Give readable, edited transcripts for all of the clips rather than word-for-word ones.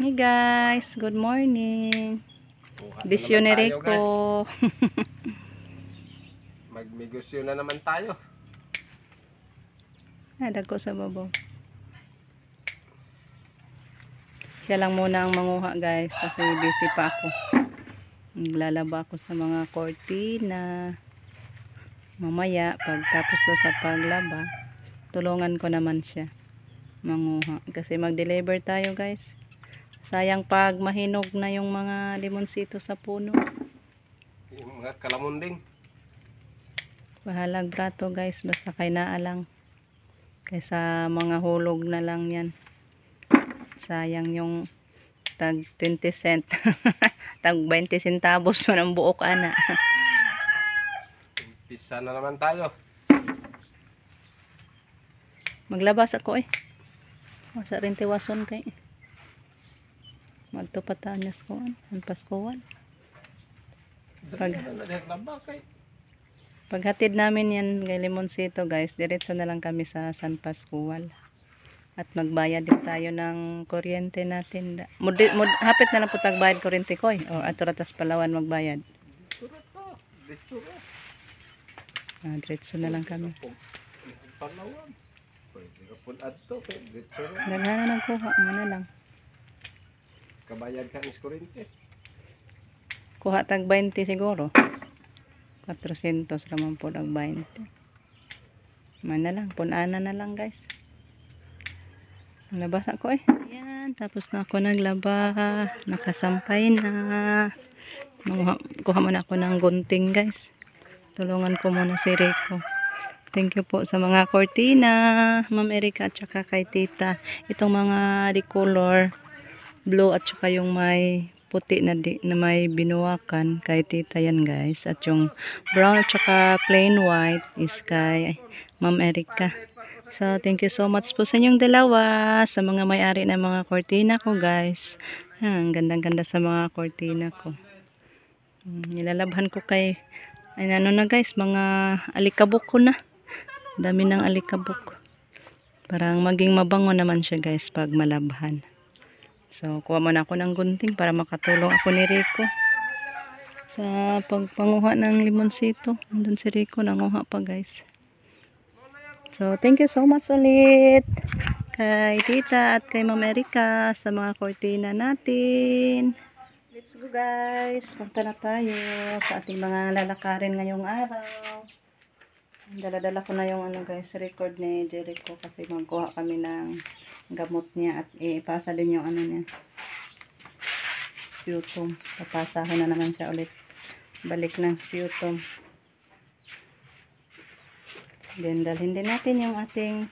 Hey guys, good morning. Buhat na Visionary naman tayo, ko. Magnegosyo na naman tayo. Dagko sa babaw. Siya lang muna ang manguha guys kasi busy pa ako. Naglalaba ako sa mga kortina. Mamaya pagtapos to sa paglaba, tulungan ko naman siya manguha kasi mag-deliver tayo guys. Sayang pag mahinog na yung mga limonsito sa puno. Yung mga kalamunding. Bahalag brato guys, basta kay naalang. Kaysa mga hulog na lang yan. Sayang yung tag 20 cent. Tag 20 centavos mo ng buok ana. Umpisa na naman tayo. Maglabas ako eh. Sa rin tiwason kay. Magtupatanyas ko ang Paskuhan. Paghatid namin yan kay Limonsito guys, diretso na lang kami sa San Pascual. At magbayad din tayo ng kuryente natin. Hapit na lang po tagbayad kuryente ko eh. O ato ratas Palawan magbayad. Diretso na lang kami. Daghan na nagkuha, mana lang. Kabayad ka ng kuryente. Kuha tag 20 siguro. 400 naman po ang 20. Mana lang, punana na lang guys. Nalabas ako eh. Ayan, tapos na ako naglaba. Nakasampay na. Kuha muna ako ng gunting guys. Tulungan ko muna si Rico. Thank you po sa mga kortina, Ma'am Erika at saka kay Tita. Itong mga decolor blue at saka yung may puti na may binuwakan kay Tita yan guys. At yung brown at saka plain white is kay Ma'am Erika. So thank you so much po sa inyong dalawa, sa mga may-ari ng mga kortina ko guys. Ang gandang-ganda sa mga kortina ko. Nilalabhan ko kay ano na guys, mga alikabok ko na. Dami ng alikabok. Parang maging mabango naman siya guys pag malabhan. So kuha muna ako ng gunting para makatulong ako ni Rico sa pagpanguha ng limonsito. Nandun si Rico nanguha pa guys. So thank you so much ulit kay Tita at kay Ma'am Erika sa mga kortina natin. Let's go guys, punta na tayo sa ating mga lalakarin ngayong araw. Dala-dala ko na yung ano guys, record ni Jericho kasi magkuha kami ng gamot niya at ipasa din yung ano niya, sputum. Papasahin na naman siya ulit, balik ng sputum. Then dalhin din natin yung ating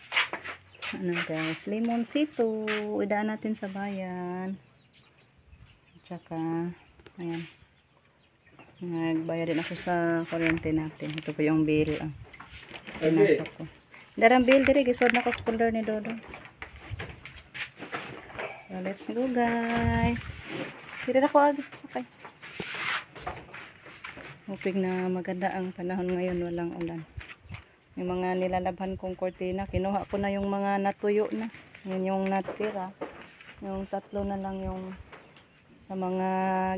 ano guys, limonsito. Idaan natin sa bayan. Tsaka ayan, nagbayad din ako sa kuryente natin. Ito po yung bill pinasok ko. Darang bill dire, gisod na ko sa folder ni Dodo. So let's go guys. Dire na ko ag sakay. Hoping na maganda ang panahon ngayon, walang ulan. Yung mga nilalabhan kong kortina, kinuha ko na yung mga natuyo na. Yun yung natira. Yung tatlo na lang yung sa mga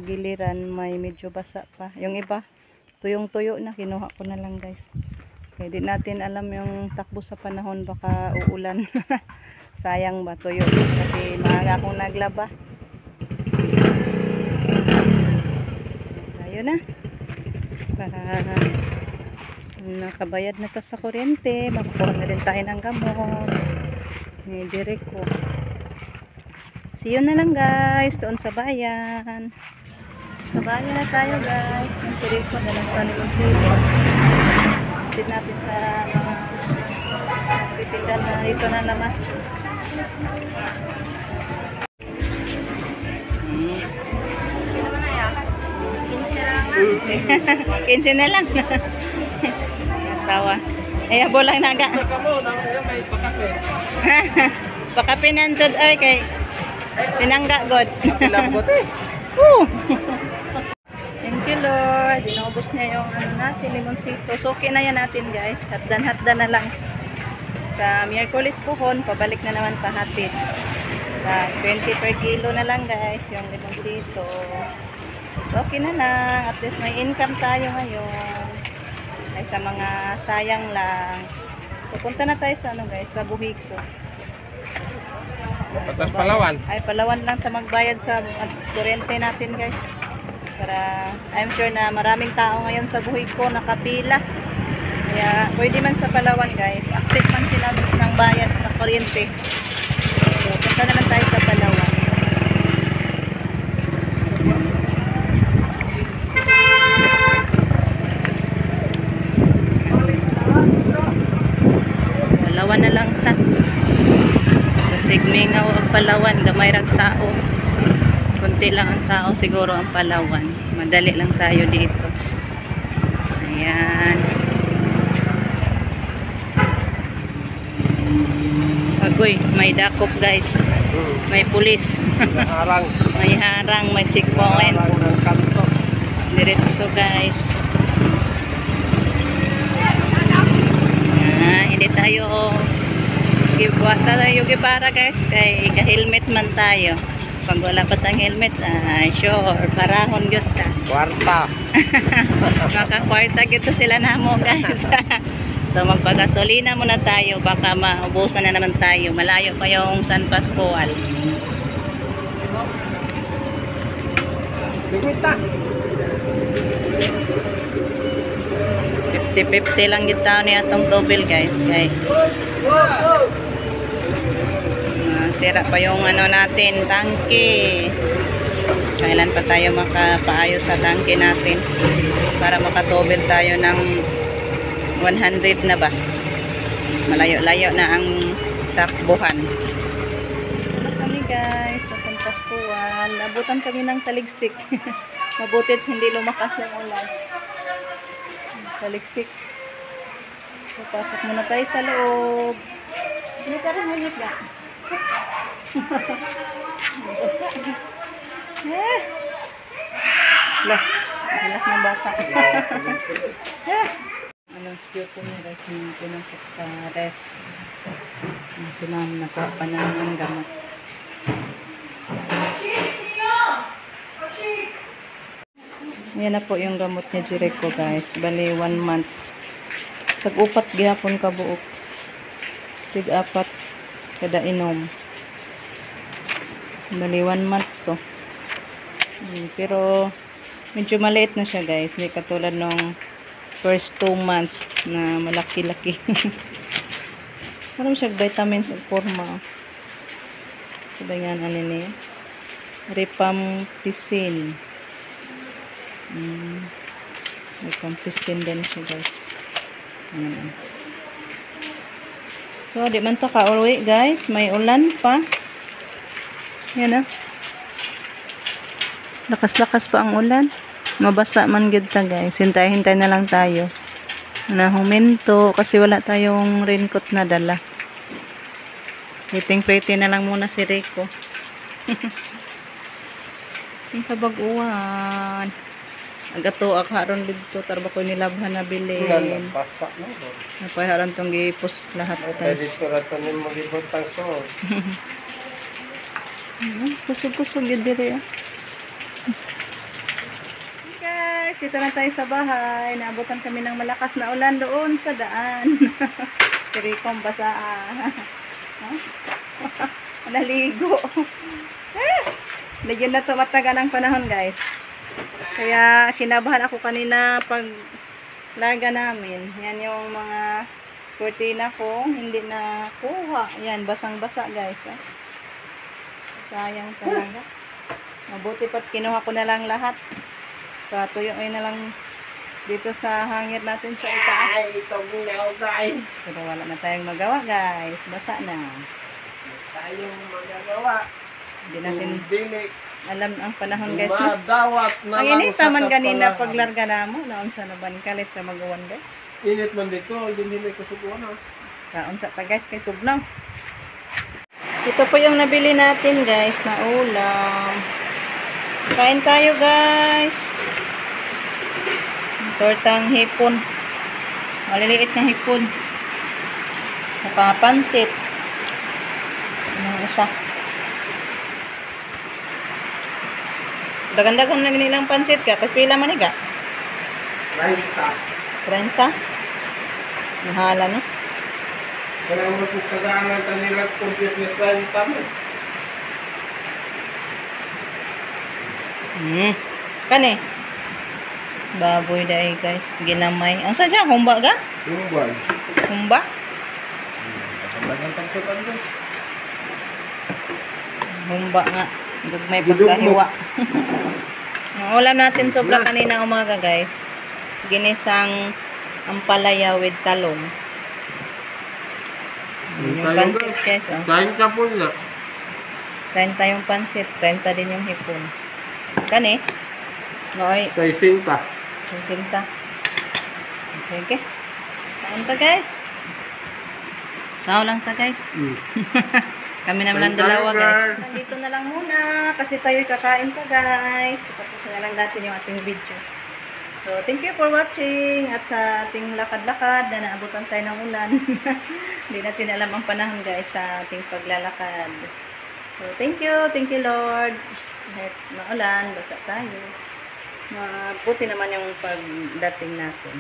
giliran may medyo basa pa. Yung iba, tuyong-tuyo na, kinuha ko na lang guys. Kaya di natin alam yung takbo sa panahon, baka uulan. Sayang ba, tuyo. Kasi maaga akong naglaba. Ayun na. Para nakabayad na to sa kuryente, makakuha na rin tayo ng gamot ni Jericho. See you na lang guys doon sa bayan. Sa bayan na tayo guys. Ang si Rico na lang sa Limonsito. Sit natin sa mga titinda na dito na lamas. Kinsin na lang. Tawa. Ay, abo lang naga. Pakape nanjod ay kay pinangga god. Thank you Lord. Inubos niya yung ano natin, limonsito. So okay na yan natin guys. Hatdan-hatdan na lang. Sa Miyerkules puhon, pabalik na naman pahatid. At 20 per kilo na lang guys yung limonsito. So okay na lang. At least may income tayo ngayon. Ay sa mga sayang lang. So punta na tayo sa ano guys, sa Buhiko. Patas Palawan. Ay Palawan lang ta magbayad sa kuryente natin guys. Para I'm sure na maraming tao ngayon sa Buhiko nakapila. Kaya pwede man sa Palawan guys. Accept man sila ng bayad sa kuryente. So punta na lang tayo sa Palawan. Palawan na lang ta. Sigming ako ang Palawan, gamay rag tao. Kunti lang ang tao siguro ang Palawan. Madali lang tayo dito. Ayan. Agoy, may dakop guys. May pulis. Harang. May harang, may checkpoint. Harang ng kanto. Diretso guys. Hindi tayo tayo para guys kay ka-helmet man tayo. Pag wala pa tayong helmet, sure, parahon yun ta. Kwarta. Makakwarta gito sila namo guys. So magpagasolina muna tayo, baka maubusan na naman tayo. Malayo pa yung San Pascual. Bigita. 50-50 lang gito ni atong double guys. Kay sira pa yung ano natin, tangke. Kailan pa tayo makapaayos sa tangke natin para makatobel tayo ng 100 na ba? Malayo-layo na ang takbuhan. Kami guys, sa San Pascual. Nabutan kami ng taligsik. Mabutit hindi lumakas yung ulan. Taligsik. So, pasok muna tayo sa loob. Hindi ka rin ulit na. Lah, bilas ng bata. Anong spill po niya guys yung pinasok sa ref. Si ma'am nakuha pa naman ng gamot. Yan na po yung gamot niya Jericho guys. Bali 1 month. Tag-upat gihapon ka buok. Tig-apat kada inom. Bali 1 month to. Pero medyo maliit na siya guys. Hindi katulad nung first 2 months na malaki-laki. Parang siya vitamins o forma. Sabi nga ano niya. Rifampicin. Rifampicin din siya guys. So, di man ta ka-uwi guys. May ulan pa. Yan ah. Lakas-lakas pa ang ulan. Mabasa man gid ta guys. Hintay-hintay na lang tayo. Na huminto kasi wala tayong raincoat na dala. Pretty na lang muna si Rico. Yung kabag-uwan. Agato akaron dito tarba ko nilabhan na bilin. Basa na. Napaharan tong gipos lahat guys. Dito ra tanim magibot tang so. Kusog-kusog yun diri ah. Guys, dito na tayo sa bahay. Naabutan kami ng malakas na ulan doon sa daan. Tirikong basa ah. Naligo. Nagyan na to matagal ang panahon guys. Kaya kinabahan ako kanina pag larga namin. Yan yung mga kurtina ko. Hindi na kuha. Yan, basang-basa guys. Sayang talaga. Mabuti pa't kinuha ko na lang lahat. Tuyuin na lang dito sa hangir natin sa itaas. Ay, itong nilaw guys. Pero wala na tayong magawa guys. Basa na. Tayong magagawa. Hindi natin Dili. alam ang panahon guys. No? Madawat na Ang lang init sa naman ganina kapalaran. paglarga na mo. Naunsa na ba ni kalit sa magawan guys? Init man dito, hindi may kusukuan ha. Naunsa ta guys kay tugnaw. Ito po yung nabili natin guys na ulam. Kain tayo guys. Tortang hipon. Maliliit na hipon. Nakapansit. Anong isa? Dagan-dagan na nilang pansit ka. Tapos pila man ka? 30. 30? Mahala no? Kaya mo po kagaanan kanila compute na 30 mo. Kani? Baboy dahil guys. Ginamay. Ang saan siya? Humba ka? Yung buwan. Humba? Kasabagan tagsutan guys. Humba nga. May pagkahiwa. Ang ulam natin sobra kanina umaga guys. Ginisang ampalaya with talong. Yung pansit guys. Oh. Kain ka po na. 30 yung pansit. 30 din yung hipon. Kani? Noy. Kay Sinta. Sinta. Okay. Saan ta guys? Sao lang ta guys. Kami naman ang dalawa guys. Nandito na lang muna kasi tayo kakain pa guys. Tapos na lang natin yung ating video. So, thank you for watching at sa ating lakad-lakad na naabutan tayo ng ulan. Hindi natin alam ang panahon guys sa ating paglalakad. So, thank you Lord. Kahit maulan, basa tayo. Mabuti naman yung pagdating natin.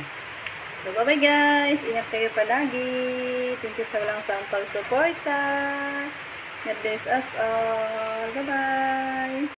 So, bye-bye guys. Ingat kayo palagi. Thank you sa walang sawang pagsuporta. God bless us all. Bye-bye.